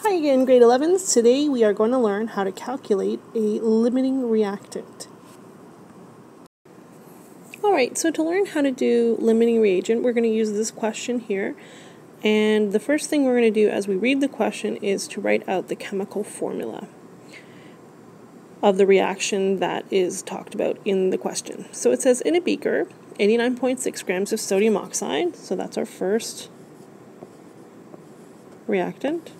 Hi again, grade 11s. Today we are going to learn how to calculate a limiting reactant. Alright, so to learn how to do limiting reagent, we're going to use this question here. And the first thing we're going to do as we read the question is to write out the chemical formula of the reaction that is talked about in the question. So it says in a beaker, 89.6 grams of sodium oxide, so that's our first reactant,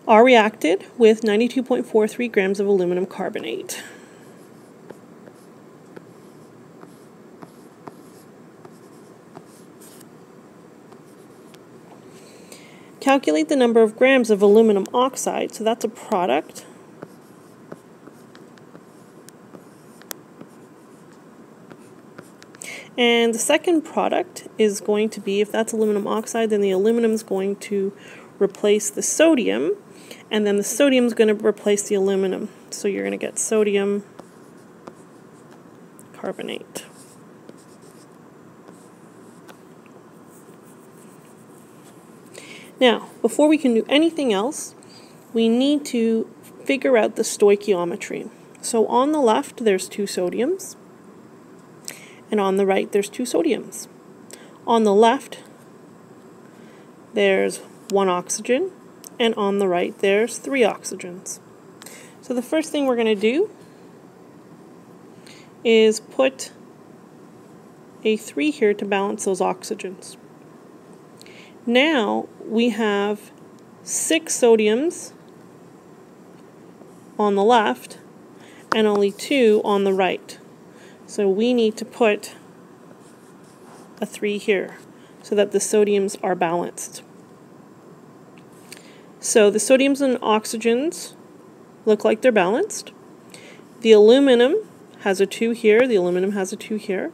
are reacted with 92.43 grams of aluminum carbonate. Calculate the number of grams of aluminum oxide, so that's a product. And the second product is going to be, if that's aluminum oxide, then the aluminum is going to replace the sodium, and then the sodium is going to replace the aluminum. So you're going to get sodium carbonate. Now, before we can do anything else, we need to figure out the stoichiometry. So on the left, there's 2 sodiums, and on the right, there's 2 sodiums. On the left, there's 1 oxygen, and on the right, there's 3 oxygens. So the first thing we're going to do is put a 3 here to balance those oxygens. Now we have 6 sodiums on the left and only 2 on the right. So we need to put a 3 here so that the sodiums are balanced. So the sodiums and oxygens look like they're balanced. The aluminum has a 2 here, the aluminum has a 2 here.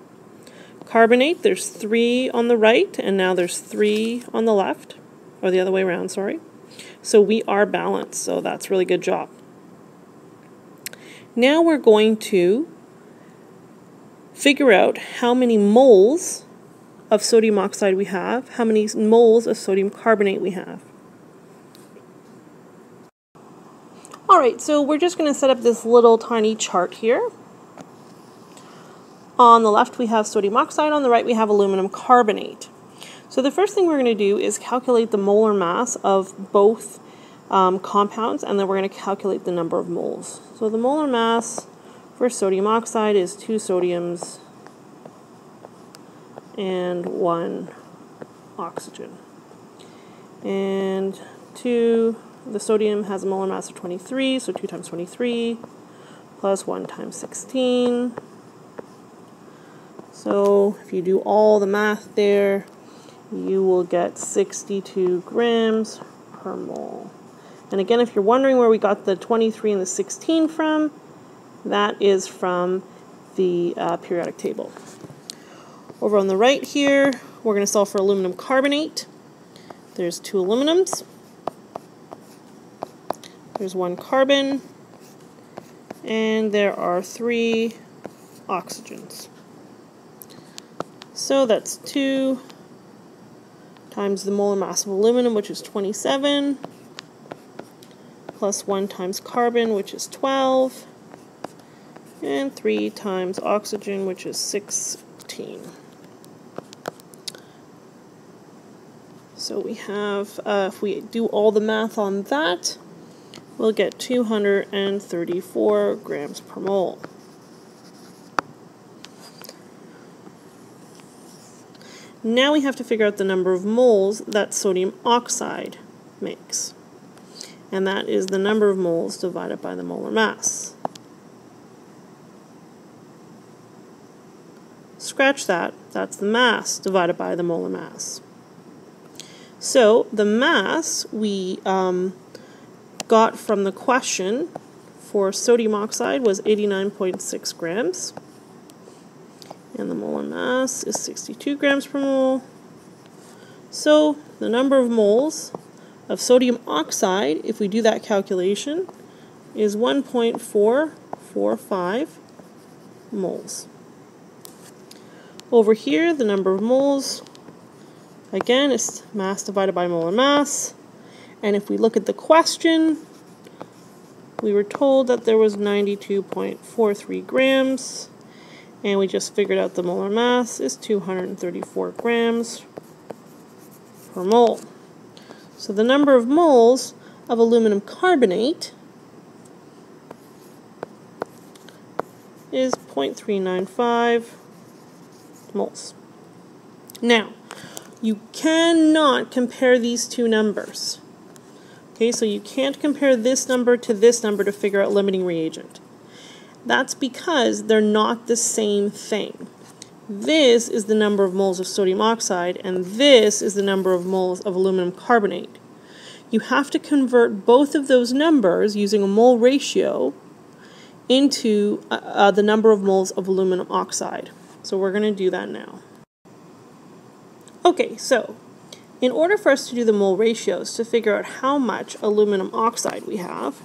Carbonate, there's 3 on the right, and now there's 3 on the left, or the other way around, sorry. So we are balanced, so that's a really good job. Now we're going to figure out how many moles of sodium oxide we have, how many moles of sodium carbonate we have. Alright, so we're just going to set up this little tiny chart here. On the left we have sodium oxide, on the right we have aluminum carbonate. So the first thing we're going to do is calculate the molar mass of both compounds, and then we're going to calculate the number of moles. So the molar mass for sodium oxide is 2 sodiums and 1 oxygen. And the sodium has a molar mass of 23, so 2 times 23 plus 1 times 16. So if you do all the math there, you will get 62 grams per mole. And again, if you're wondering where we got the 23 and the 16 from, that is from the periodic table. Over on the right here, we're going to solve for aluminum carbonate. There's 2 aluminums. There's 1 carbon. And there are 3 oxygens. So that's 2 times the molar mass of aluminum, which is 27, plus 1 times carbon, which is 12, and 3 times oxygen, which is 16. So we have, if we do all the math on that, we'll get 234 grams per mole. Now we have to figure out the number of moles that sodium oxide makes. And that is the number of moles divided by the molar mass. Scratch that. That's the mass divided by the molar mass. So the mass we got from the question for sodium oxide was 89.6 grams. And the molar mass is 62 grams per mole. So the number of moles of sodium oxide, if we do that calculation, is 1.445 moles. Over here, the number of moles, again, is mass divided by molar mass. And if we look at the question, we were told that there was 92.43 grams, and we just figured out the molar mass is 234 grams per mole. So the number of moles of aluminum carbonate is 0.395 moles. Now, you cannot compare these two numbers. Okay, so you can't compare this number to figure out limiting reagent. That's because they're not the same thing. This is the number of moles of sodium oxide, and this is the number of moles of aluminum carbonate. You have to convert both of those numbers using a mole ratio into the number of moles of aluminum oxide. So we're going to do that now. Okay, so in order for us to do the mole ratios to figure out how much aluminum oxide we have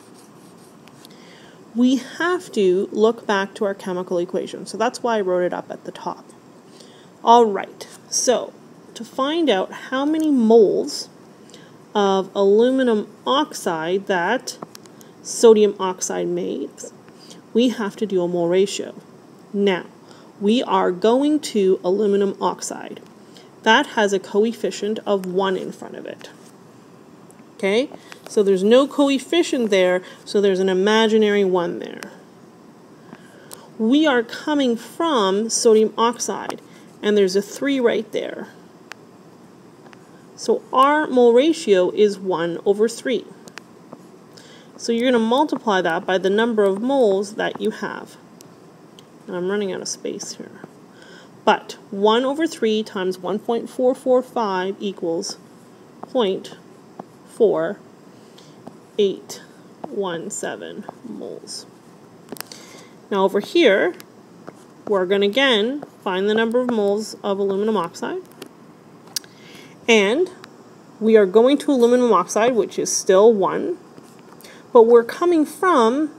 to look back to our chemical equation. So that's why I wrote it up at the top. Alright, so to find out how many moles of aluminum oxide that sodium oxide makes, we have to do a mole ratio. Now, we are going to aluminum oxide. That has a coefficient of 1 in front of it. Okay, so there's no coefficient there, so there's an imaginary 1 there. We are coming from sodium oxide, and there's a 3 right there. So our mole ratio is 1/3. So you're going to multiply that by the number of moles that you have. And I'm running out of space here. But 1/3 times 1.445 equals 0.4817 moles. Now over here, we're going to again find the number of moles of aluminum oxide. And we are going to aluminum oxide, which is still 1. But we're coming from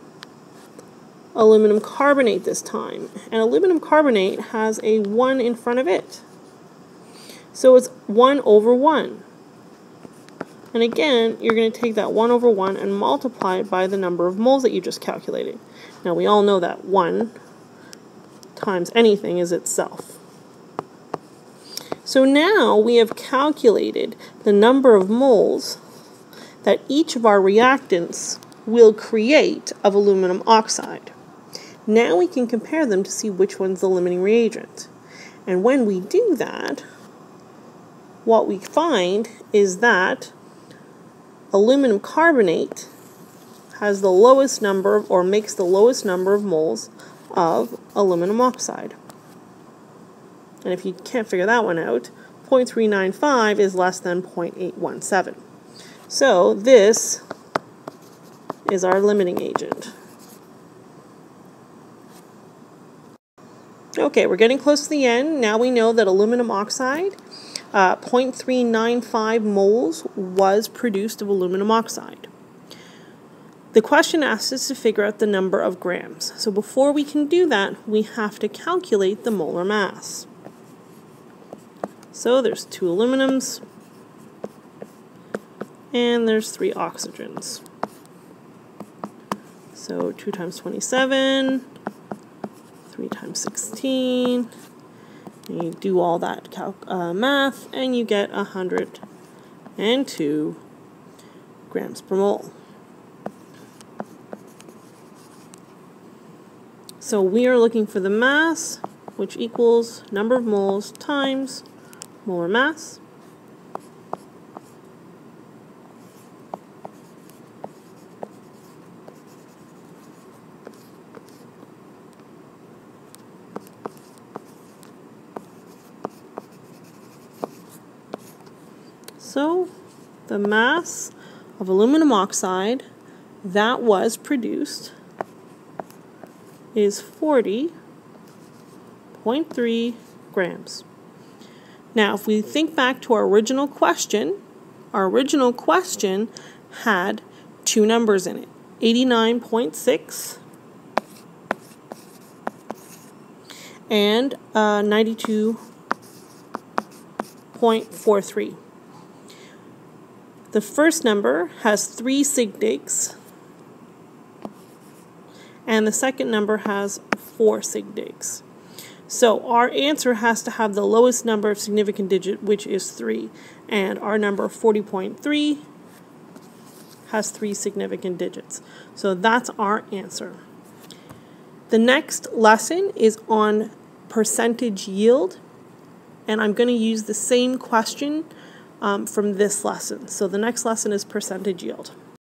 aluminum carbonate this time, and aluminum carbonate has a 1 in front of it. So it's 1/1. And again, you're going to take that 1/1 and multiply it by the number of moles that you just calculated. Now we all know that 1 times anything is itself. So now we have calculated the number of moles that each of our reactants will create of aluminum oxide. Now we can compare them to see which one's the limiting reagent. And when we do that, what we find is that aluminum carbonate has the lowest number, or makes the lowest number of moles of aluminum oxide. And if you can't figure that one out, 0.395 is less than 0.817. So this is our limiting agent. Okay, we're getting close to the end. Now we know that aluminum oxide, 0.395 moles was produced of aluminum oxide. The question asks us to figure out the number of grams. So before we can do that, we have to calculate the molar mass. So there's 2 aluminums, and there's 3 oxygens. So 2 times 27, 3 times 16, and you do all that math, and you get 102 grams per mole. So we are looking for the mass, which equals number of moles times molar mass. So the mass of aluminum oxide that was produced is 40.3 grams. Now, if we think back to our original question had 2 numbers in it, 89.6 and 92.43. The first number has 3 sigdigs, and the second number has 4 sigdigs. So our answer has to have the lowest number of significant digit, which is 3. And our number 40.3 has 3 significant digits. So that's our answer. The next lesson is on percentage yield, and I'm going to use the same question from this lesson. So the next lesson is percentage yield.